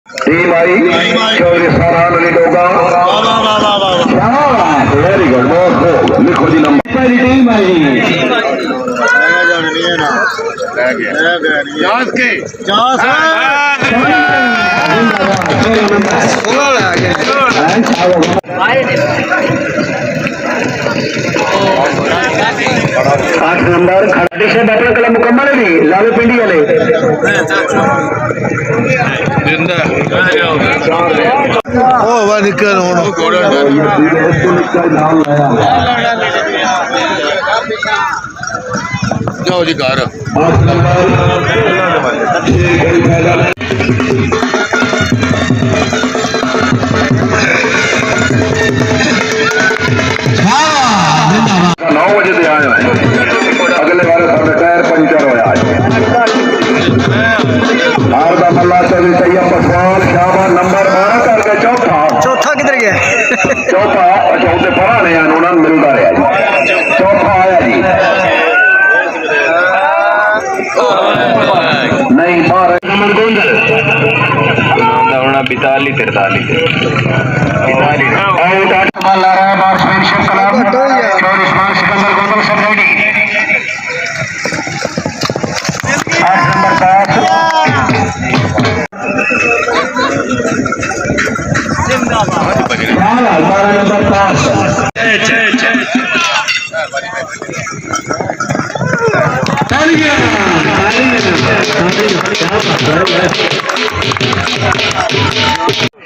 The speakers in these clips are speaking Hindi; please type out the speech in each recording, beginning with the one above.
टीम आई चौधरी सारान अली डोगा। वेरी गुड, बहुत लिखो जी नंबर। टीम आई आठ नंबर खड़े से बैटल कला मुकम्मल है लालू पिंडी वाले जाओ जी घर अगले बार टायर पंचर होया नंबर 12 करके चौथा किधर गया? चौथा अच्छा उसे पढ़ा नहीं उन्होंने मिलता रहा जी चौथा आया जी नहीं 12 नंबर गोंदल 42 43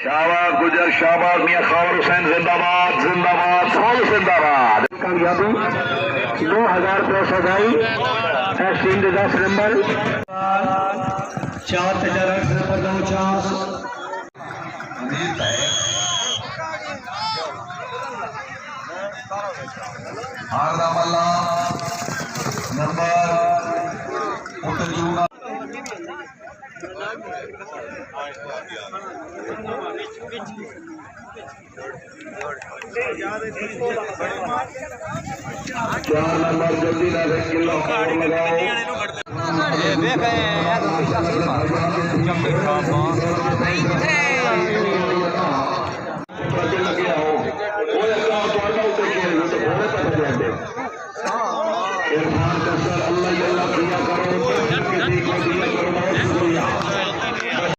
शाहबाज गुजर शाहबाज मियां खावर हुसैन जिंदाबाद जिंदाबाद फौज जिंदाबाद। कामयाबी 2000 रुपये सगाई टीम 10 नंबर 4 नंबर 49 नंबर चार नंबर जल्दी लगाओ